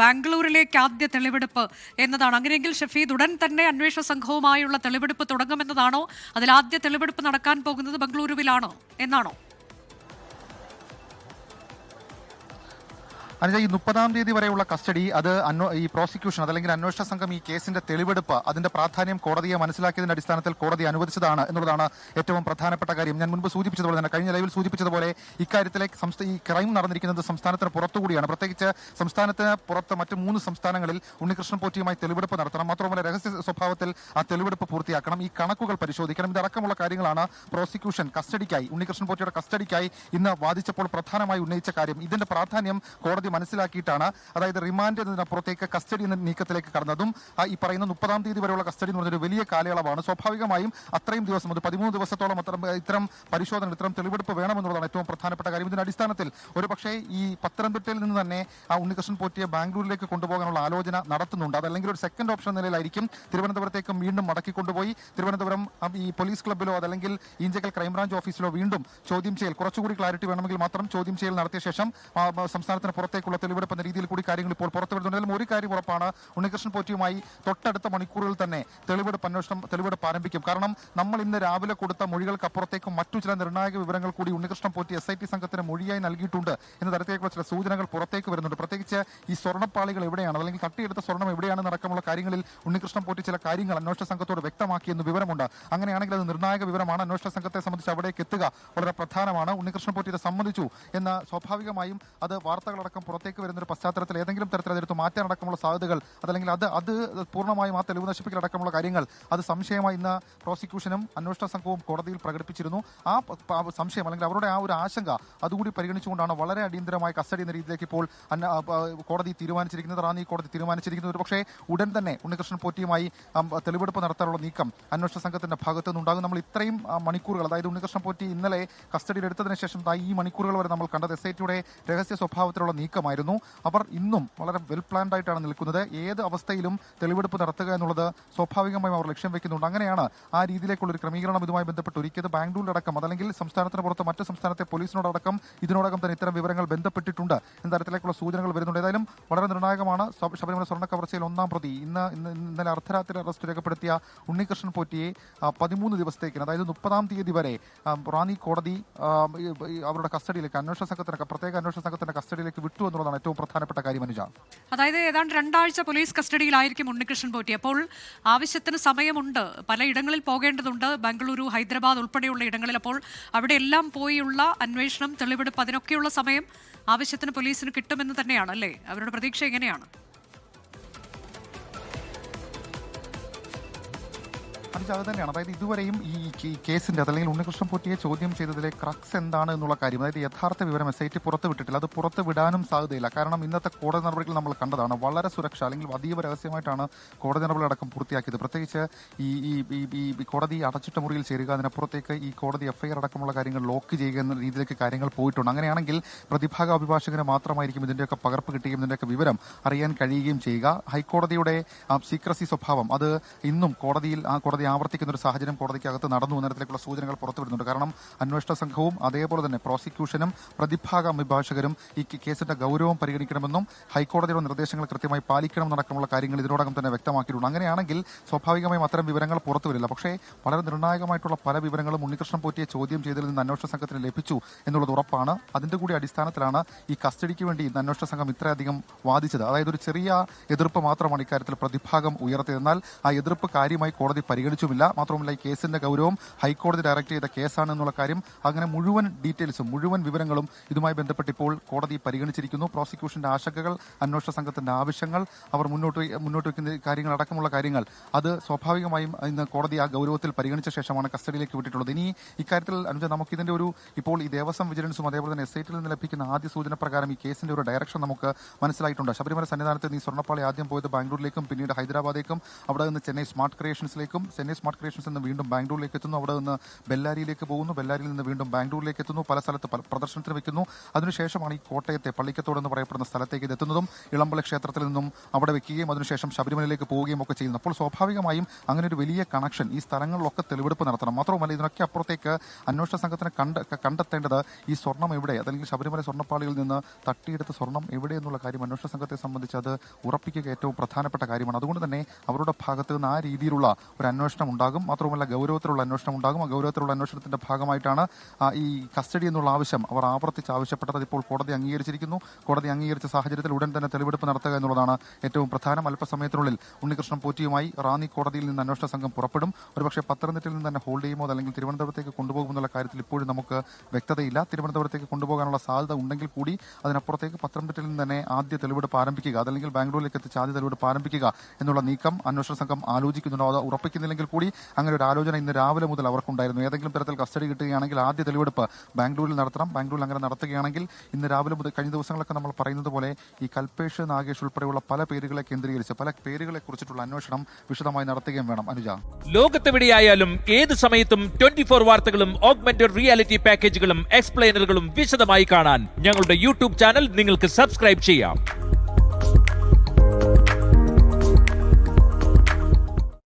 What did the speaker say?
ബാംഗ്ലൂരിലേക്ക് ആദ്യ തെളിവെടുപ്പ് എന്നതാണ്. അങ്ങനെയെങ്കിൽ ഷഫീദ്, ഉടൻ തന്നെ അന്വേഷണ സംഘവുമായുള്ള തെളിവെടുപ്പ് തുടങ്ങുമെന്നതാണോ? അതിൽ ആദ്യ തെളിവെടുപ്പ് നടക്കാൻ പോകുന്നത് ബംഗളൂരുവിലാണോ എന്നാണോ? അനുജ, ഈ 30-ാം തീയതി വരെയുള്ള കസ്റ്റഡി അത് ഈ പ്രോസിക്യൂഷൻ അതല്ലെങ്കിൽ അന്വേഷണ സംഘം ഈ കേസിന്റെ തെളിവെടുപ്പ് അതിന്റെ പ്രാധാന്യം കോടതിയെ മനസ്സിലാക്കിയതിന്റെ അടിസ്ഥാനത്തിൽ കോടതി അനുവദിച്ചതാണ് എന്നുള്ളതാണ് ഏറ്റവും പ്രധാനപ്പെട്ട കാര്യം. ഞാൻ മുൻപ് സൂചിപ്പിച്ചതുപോലെ തന്നെ, കഴിഞ്ഞ ലൈവിൽ സൂചിപ്പിച്ചതുപോലെ, ഇക്കാര്യത്തിലെ ഈ ക്രൈം നടന്നിരിക്കുന്നത് സംസ്ഥാനത്തിന് പുറത്തുകൂടിയാണ്. പ്രത്യേകിച്ച് സംസ്ഥാനത്തിന് പുറത്ത് മറ്റ് 3 സംസ്ഥാനങ്ങളിൽ ഉണ്ണികൃഷ്ണൻ പോറ്റിയുമായി തെളിവെടുപ്പ് നടത്തണം. മാത്രമല്ല, രഹസ്യ സ്വഭാവത്തിൽ ആ തെളിവെടുപ്പ് പൂർത്തിയാക്കണം, ഈ കണക്കുകൾ പരിശോധിക്കണം. ഇതടക്കമുള്ള കാര്യങ്ങളാണ് പ്രോസിക്യൂഷൻ കസ്റ്റഡിക്കായി, ഉണ്ണികൃഷ്ണൻ പോറ്റിയുടെ കസ്റ്റഡിക്കായി ഇന്ന് വാദിച്ചപ്പോൾ പ്രധാനമായി ഉന്നയിച്ച കാര്യം. ഇതിന്റെ പ്രാധാന്യം കോടതി മനസ്സിലാക്കിയിട്ടാണ്, അതായത് റിമാൻഡ് എന്നതിനപ്പുറത്തേക്ക് കസ്റ്റഡി എന്ന നീക്കത്തിലേക്ക് കടന്നതും. ഈ പറയുന്ന 30-ാം തീയതി വരെയുള്ള കസ്റ്റഡി എന്ന് പറഞ്ഞൊരു വലിയ കാലയളവാണ്. സ്വാഭാവികമായും അത്രയും ദിവസം, അത് 13 ദിവസത്തോളം ഇത്തരം പരിശോധന, ഇത്തരം തെളിവെടുപ്പ് വേണമെന്നുള്ളതാണ് ഏറ്റവും പ്രധാനപ്പെട്ട കാര്യം. ഇതിന്റെ അടിസ്ഥാനത്തിൽ ഒരുപക്ഷേ ഈ പത്തനംതിട്ടയിൽ നിന്ന് തന്നെ ആ ഉണ്ണികൃഷ്ണൻ പോറ്റിയെ ബാംഗ്ലൂരിലേക്ക് കൊണ്ടുപോകാനുള്ള ആലോചന നടത്തുന്നുണ്ട്. അതല്ലെങ്കിൽ ഒരു സെക്കൻഡ് ഓപ്ഷൻ നിലയിലായിരിക്കും തിരുവനന്തപുരത്തേക്ക് വീണ്ടും മടക്കിക്കൊണ്ടുപോയി തിരുവനന്തപുരം ഈ പോലീസ് ക്ലബ്ബിലോ അതല്ലെങ്കിൽ ഈഞ്ചക്കൽ ക്രൈംബ്രാഞ്ച് ഓഫീസിലോ വീണ്ടും ചോദ്യം ചെയ്യൽ, കുറച്ചുകൂടി ക്ലാരിറ്റി വേണമെങ്കിൽ മാത്രം ചോദ്യം ചെയ്യൽ നടത്തിയ ശേഷം സംസ്ഥാനത്തിന് പുറത്തേക്കുള്ള തെളിവെടുപ്പ് എന്ന രീതിയിൽ കൂടി കാര്യങ്ങൾ ഇപ്പോൾ പുറത്തു വരുന്നുണ്ടെങ്കിലും ഒരു കാര്യം ഉറപ്പാണ്, ഉണ്ണികൃഷ്ണൻ പോറ്റിയുമായി തൊട്ടടുത്ത മണിക്കൂറുകൾ തന്നെ തെളിവെടുപ്പ് ആരംഭിക്കും. കാരണം നമ്മൾ ഇന്ന് രാവിലെ കൊടുത്ത മൊഴികൾക്കപ്പുറത്തേക്കും മറ്റു ചില നിർണായക വിവരങ്ങൾ കൂടി ഉണ്ണികൃഷ്ണൻ പോറ്റി SIT സംഘത്തിന് മൊഴിയായി നൽകിയിട്ടുണ്ട് എന്ന തരത്തിലേക്കുള്ള ചില സൂചനകൾ പുറത്തേക്ക് വരുന്നുണ്ട്. പ്രത്യേകിച്ച് ഈ സ്വർണ്ണപ്പാളികൾ എവിടെയാണ്, അല്ലെങ്കിൽ തട്ടിയെടുത്ത സ്വർണ്ണം എവിടെയാണെന്ന് അടക്കമുള്ള കാര്യങ്ങളിൽ ഉണ്ണികൃഷ്ണൻ പോറ്റി ചില കാര്യങ്ങൾ അന്വേഷണ സംഘത്തോട് വ്യക്തമാക്കിയെന്ന് വിവരമുണ്ട്. അങ്ങനെയാണെങ്കിൽ അത് നിർണായക വിവരമാണ്. അന്വേഷണ സംഘത്തെ സംബന്ധിച്ച് അവിടേക്ക് എത്തുക വളരെ പ്രധാനമാണ്. ഉണ്ണികൃഷ്ണൻ പോറ്റി ഇത് സമ്മതിച്ചു എന്ന സ്വാഭാവികമായും അത് വാർത്തകളടക്കം പുറത്തേക്ക് വരുന്നൊരു പശ്ചാത്തലത്തിൽ ഏതെങ്കിലും തരത്തിൽ അതെടുത്ത് മാറ്റാനടക്കമുള്ള സാധ്യതകൾ, അതല്ലെങ്കിൽ അത് പൂർണ്ണമായും ആ തെളിവ് നശിപ്പിക്കലടക്കമുള്ള കാര്യങ്ങൾ അത് സംശയമായി ഇന്ന് പ്രോസിക്യൂഷനും അന്വേഷണ സംഘവും കോടതിയിൽ പ്രകടിപ്പിച്ചിരുന്നു. ആ സംശയം അല്ലെങ്കിൽ അവരുടെ ആ ഒരു ആശങ്ക അതുകൂടി പരിഗണിച്ചുകൊണ്ടാണ് വളരെ അടിയന്തരമായ കസ്റ്റഡി എന്ന രീതിയിലേക്ക് ഇപ്പോൾ കോടതി തീരുമാനിച്ചിരിക്കുന്നത്, റാന്നി കോടതി തീരുമാനിച്ചിരിക്കുന്നത്. ഒരു പക്ഷേ ഉടൻ തന്നെ ഉണ്ണികൃഷ്ണൻ പോറ്റിയുമായി തെളിവെടുപ്പ് നടത്താനുള്ള നീക്കം അന്വേഷണ സംഘത്തിന്റെ ഭാഗത്തു നിന്നുണ്ടാകും. നമ്മൾ ഇത്രയും മണിക്കൂറുകൾ, അതായത് ഉണ്ണികൃഷ്ണൻ പോറ്റി ഇന്നലെ കസ്റ്റഡിയിൽ എടുത്തതിന് ശേഷം ഈ മണിക്കൂറുകൾ വരെ നമ്മൾ കണ്ടത് SITയുടെ രഹസ്യ സ്വഭാവത്തിലുള്ള നീക്കമായിരുന്നു. അവർ ഇന്നും വളരെ വെൽ പ്ലാൻഡ് ആയിട്ടാണ് നിൽക്കുന്നത്. ഏത് അവസ്ഥയിലും തെളിവെടുപ്പ് നടത്തുക എന്നുള്ളത് സ്വാഭാവികമായും അവർ ലക്ഷ്യം വെക്കുന്നുണ്ട്. അങ്ങനെയാണ് ആ രീതിയിലേക്കുള്ള ഒരു ക്രമീകരണം ഇതുമായി ബന്ധപ്പെട്ട് ഒരുക്കിയത്. ബാംഗ്ലൂരിലടക്കം അതല്ലെങ്കിൽ സംസ്ഥാനത്തിന് പുറത്ത് മറ്റ് സംസ്ഥാനത്തെ പോലീസിനോടടക്കം ഇതിനോടകം തന്നെ ഇത്തരം വിവരങ്ങൾ ബന്ധപ്പെട്ടിട്ടുണ്ട് എന്ന തരത്തിലേക്കുള്ള സൂചനകൾ വരുന്നുണ്ട്. ഏതായാലും വളരെ നിർണായകമാണ്. ശബരിമല സ്വർണ്ണ കവർച്ചയിൽ 1-ാം പ്രതി ഇന്നലെ അർദ്ധരാത്രി അറസ്റ്റ് രേഖപ്പെടുത്തിയ ഉണ്ണികൃഷ്ണൻ പോറ്റിയെ 13 ദിവസത്തേക്ക്, അതായത് 30-ാം തീയതി വരെ റാന്നി കോടതി അവരുടെ കസ്റ്റഡിയിലേക്ക്, പ്രത്യേക അന്വേഷണ സംഘത്തിന്റെ കസ്റ്റഡിയിലേക്ക് വിട്ടു എന്നുള്ളതാണ് ഏറ്റവും പ്രധാനപ്പെട്ട കാര്യം. അനുജ, അതായത് ഏതാണ്ട് 2 ആഴ്ച പോലീസ് കസ്റ്റഡിയിലായിരിക്കും ഉണ്ണികൃഷ്ണൻ പോറ്റി. അപ്പോൾ ആവശ്യത്തിന് സമയമുണ്ട്, പലയിടങ്ങളിൽ പോകേണ്ടതുണ്ട്, ബംഗളൂരു, ഹൈദരാബാദ് ഉൾപ്പെടെയുള്ള ഇടങ്ങളിൽ. അപ്പോൾ അവിടെ എല്ലാം പോയുള്ള അന്വേഷണം, തെളിവെടുപ്പ്, അതിനൊക്കെയുള്ള സമയം ആവശ്യത്തിന് പോലീസിന് കിട്ടുമെന്ന് തന്നെയാണ് അല്ലേ അവരുടെ പ്രതീക്ഷ? എങ്ങനെയാണ്? അത് തന്നെയാണ്. അതായത് ഇതുവരെയും ഈ കേസിന്റെ അതല്ലെങ്കിൽ ഉണ്ണികൃഷ്ണൻ പോറ്റിയെ ചോദ്യം ചെയ്തതിലെ ക്രക്സ് എന്താണ് എന്നുള്ള കാര്യം, അതായത് യഥാർത്ഥ വിവരം SIT പുറത്ത് വിട്ടിട്ടില്ല. അത് പുറത്ത് വിടാനും സാധ്യതയില്ല. കാരണം ഇന്നത്തെ കോടതി നടപടികൾ നമ്മൾ കണ്ടതാണ്. വളരെ സുരക്ഷ അല്ലെങ്കിൽ അതീവ രഹസ്യമായിട്ടാണ് കോടതി നടപടി അടക്കം പൂർത്തിയാക്കിയത്. പ്രത്യേകിച്ച് ഈ കോടതി അടച്ചിട്ട മുറിയിൽ ചേരുക, അതിനപ്പുറത്തേക്ക് ഈ കോടതി FIR അടക്കമുള്ള കാര്യങ്ങൾ ലോക്ക് ചെയ്യുക എന്ന രീതിയിലേക്ക് കാര്യങ്ങൾ പോയിട്ടുണ്ട്. അങ്ങനെയാണെങ്കിൽ പ്രതിഭാഗ അഭിഭാഷകന് മാത്രമായിരിക്കും ഇതിന്റെയൊക്കെ പകർപ്പ് കിട്ടുകയും ഇതിന്റെയൊക്കെ വിവരം അറിയാൻ കഴിയുകയും ചെയ്യുക. ഹൈക്കോടതിയുടെ സീക്രസി സ്വഭാവം അത് ഇന്നും കോടതി ആവർത്തിക്കുന്ന ഒരു സാഹചര്യം കോടതിക്കകത്ത് നടന്നു എന്ന തരത്തിലേക്കുള്ള സൂചനകൾ പുറത്തുവരുന്നുണ്ട്. കാരണം അന്വേഷണ സംഘവും അതേപോലെ തന്നെ പ്രോസിക്യൂഷനും പ്രതിഭാഗ അഭിഭാഷകരും ഈ കേസിന്റെ ഗൗരവം പരിഗണിക്കണമെന്നും ഹൈക്കോടതിയുടെ നിർദ്ദേശങ്ങൾ കൃത്യമായി പാലിക്കണമെന്നടക്കമുള്ള കാര്യങ്ങൾ ഇതിനോടകം തന്നെ വ്യക്തമാക്കിയിട്ടുണ്ട്. അങ്ങനെയാണെങ്കിൽ സ്വാഭാവികമായും അത്തരം വിവരങ്ങൾ പുറത്തു വരില്ല. പക്ഷേ വളരെ നിർണായകമായിട്ടുള്ള പല വിവരങ്ങളും ഉണ്ണികൃഷ്ണൻ പോറ്റിയെ ചോദ്യം ചെയ്തതിൽ നിന്ന് അന്വേഷണ സംഘത്തിന് ലഭിച്ചു എന്നുള്ളത് ഉറപ്പാണ്. അതിന്റെ കൂടി അടിസ്ഥാനത്തിലാണ് ഈ കസ്റ്റഡിക്ക് വേണ്ടി ഇന്ന് അന്വേഷണ സംഘം ഇത്രയധികം വാദിച്ചത്. അതായത് ഒരു ചെറിയ എതിർപ്പ് മാത്രമാണ് ഇക്കാര്യത്തിൽ പ്രതിഭാഗം ഉയർത്തിയത്. എന്നാൽ ആ എതിർപ്പ് കാര്യമായി കോടതി പരിഗണിച്ചുമില്ല. മാത്രമല്ല ഈ കേസിന്റെ ഗൗരവം ഹൈക്കോടതി ഡയറക്ട് ചെയ്ത കേസാണ് എന്നുള്ള കാര്യം, അങ്ങനെ മുഴുവൻ ഡീറ്റെയിൽസും മുഴുവൻ വിവരങ്ങളും ഇതുമായി ബന്ധപ്പെട്ട് ഇപ്പോൾ കോടതി പരിഗണിച്ചിരിക്കുന്നു. പ്രോസിക്യൂഷന്റെ ആശങ്കകൾ, അന്വേഷണ സംഘത്തിന്റെ ആവശ്യങ്ങൾ, അവർ മുന്നോട്ട് വയ്ക്കുന്ന കാര്യങ്ങൾ അടക്കമുള്ള കാര്യങ്ങൾ അത് സ്വാഭാവികമായും ഇന്ന് കോടതി ആ ഗൗരവത്തിൽ പരിഗണിച്ച ശേഷമാണ് കസ്റ്റഡിയിലേക്ക് വിട്ടിട്ടുള്ളത്. ഇനി ഇക്കാര്യത്തിൽ അനുജ നമുക്കിതിന്റെ ഇപ്പോൾ ഈ ദേവസ്വം വിജിലൻസും അതേപോലെ തന്നെ SITയിൽ നിന്ന് ലഭിക്കുന്ന ആദ്യ സൂചന പ്രകാരം ഈ കേസിന്റെ ഒരു ഡയറക്ഷൻ നമുക്ക് മനസ്സിലായിട്ടുണ്ട്. ശബരിമല സന്നിധാനത്ത് ഈ സ്വർണ്ണപ്പാളി ആദ്യം പോയത് ബാംഗ്ലൂരിലേക്കും പിന്നീട് ഹൈദരാബാദിലേക്കും അവിടെ നിന്ന് ചെന്നൈ സ്മാർട്ട് ക്രിയേഷൻസിലേക്കും ചെന്നൈ സ്മാർട്ട് ക്രിയേഷൻസ് നിന്ന് വീണ്ടും ബാംഗ്ലൂരിലേക്ക് എത്തുന്നു. അവിടെ നിന്ന് ബെല്ലാരിയിലേക്ക് പോകുന്നു. ബെല്ലാരിയിൽ നിന്ന് വീണ്ടും ബാംഗ്ലൂരിലേക്ക് എത്തുന്നു. പല സ്ഥലത്ത് പ്രദർശനത്തിന് വെക്കുന്നു. അതിനുശേഷമാണ് ഈ കോട്ടയത്തെ പള്ളിക്കത്തോട് എന്ന് പറയപ്പെടുന്ന സ്ഥലത്തേക്ക് ഇത് എത്തുന്നതും ഇളമ്പല ക്ഷേത്രത്തിൽ നിന്നും അവിടെ വെക്കുകയും അതിനുശേഷം ശബരിമലയിലേക്ക് പോവുകയും ഒക്കെ ചെയ്യുന്നു. അപ്പോൾ സ്വാഭാവികമായും അങ്ങനെ ഒരു വലിയ കണക്ഷൻ ഈ സ്ഥലങ്ങളിലൊക്കെ തെളിവെടുപ്പ് നടത്തണം. മാത്രവുമല്ല ഇതിനൊക്കെ അപ്പുറത്തേക്ക് അന്വേഷണ സംഘത്തിന് കണ്ടെത്തേണ്ടത് ഈ സ്വർണം എവിടെ, അല്ലെങ്കിൽ ശബരിമല സ്വർണ്ണപ്പാളിയിൽ നിന്ന് തട്ടിയെടുത്ത സ്വർണം എവിടെ എന്നുള്ള കാര്യം അന്വേഷണ സംഘത്തെ സംബന്ധിച്ച് അത് ഉറപ്പിക്കുക ഏറ്റവും പ്രധാനപ്പെട്ട കാര്യമാണ്. അതുകൊണ്ട് തന്നെ അവരുടെ ഭാഗത്ത് നിന്ന് ആ രീതിയിലുള്ള ഒരു അന്വേഷണം ഉണ്ടാകും. മാത്രവുമല്ല ഗൗരവത്തിലുള്ള അന്വേഷണം ഉണ്ടാകും. ആ ഗൗരവത്തിലുള്ള അന്വേഷണത്തിന്റെ ഭാഗമായിട്ടാണ് ഈ കസ്റ്റഡി എന്നുള്ള ആവശ്യം അവർ ആവർത്തിച്ച് ആവശ്യപ്പെട്ടത്. ഇപ്പോൾ കോടതി അംഗീകരിച്ചിരിക്കുന്നു. കോടതി അംഗീകരിച്ച സാഹചര്യത്തിൽ ഉടൻ തന്നെ തെളിവെടുപ്പ് നടത്തുക എന്നുള്ളതാണ് ഏറ്റവും പ്രധാനം. അല്പസമയത്തിനുള്ളിൽ ഉണ്ണികൃഷ്ണൻ പോറ്റിയുമായി റാന്നി കോടതിയിൽ നിന്ന് അന്വേഷണ സംഘം പുറപ്പെടും. ഒരുപക്ഷെ പത്തനംതിട്ടയിൽ നിന്ന് തന്നെ ഹോൾഡ് ചെയ്യുമോ അല്ലെങ്കിൽ തിരുവനന്തപുരത്തേക്ക് കൊണ്ടുപോകുമെന്നുള്ള കാര്യത്തിൽ ഇപ്പോഴും നമുക്ക് വ്യക്തതയില്ല. തിരുവനന്തപുരത്തേക്ക് കൊണ്ടുപോകാനുള്ള സാധ്യത ഉണ്ടെങ്കിൽ കൂടി അതിനപ്പുറത്തേക്ക് പത്തനംതിട്ടയിൽ നിന്ന് തന്നെ ആദ്യ തെളിവെടുപ്പ് ആരംഭിക്കുക, അതല്ലെങ്കിൽ ബാംഗ്ലൂരിലേക്ക് എത്തിച്ച് ആദ്യ തെളിവെടുപ്പ് ആരംഭിക്കുക എന്നുള്ള നീക്കം അന്വേഷണ സംഘം ആലോചിക്കുന്നുണ്ടോ. അത് ഉറപ്പിക്കുന്നില്ലെങ്കിൽ കൂടി അങ്ങനെ ഒരു ആലോചന ഇന്ന് രാവിലെ മുതൽ അവർക്കുണ്ടായിരുന്നു. ഏതെങ്കിലും തരത്തിൽ കസ്റ്റഡി കിട്ടുകയാണെങ്കിൽ ആദ്യ തെളിവെടുപ്പ് ബാംഗ്ലൂരിൽ നടത്തണം. ബാംഗ്ലൂരിൽ അങ്ങനെ നടത്തുകയാണെങ്കിൽ ഇന്ന് രാവിലെ മുതൽ കഴിഞ്ഞ ദിവസങ്ങളൊക്കെ നമ്മൾ പറയുന്നത് പോലെ ഈ കൽപേഷ്, നാഗേഷ് ഉൾപ്പെടെയുള്ള പല പേരുകളെ കേന്ദ്രീകരിച്ച് പല പേരുകളെ കുറിച്ചിട്ടുള്ള അന്വേഷണം വിശദമായി നടത്തുകയും വേണം. അനുജ, ലോകത്തെവിടെയായാലും ഏത് സമയത്തും 24 വാർത്തകളും ഓഗ്മെന്റഡ് റിയാലിറ്റി പാക്കേജുകളും എക്സ്പ്ലെയിനറുകളും വിശദമായി കാണാൻ ഞങ്ങളുടെ യൂട്യൂബ് ചാനൽ നിങ്ങൾക്ക് സബ്സ്ക്രൈബ് ചെയ്യാം.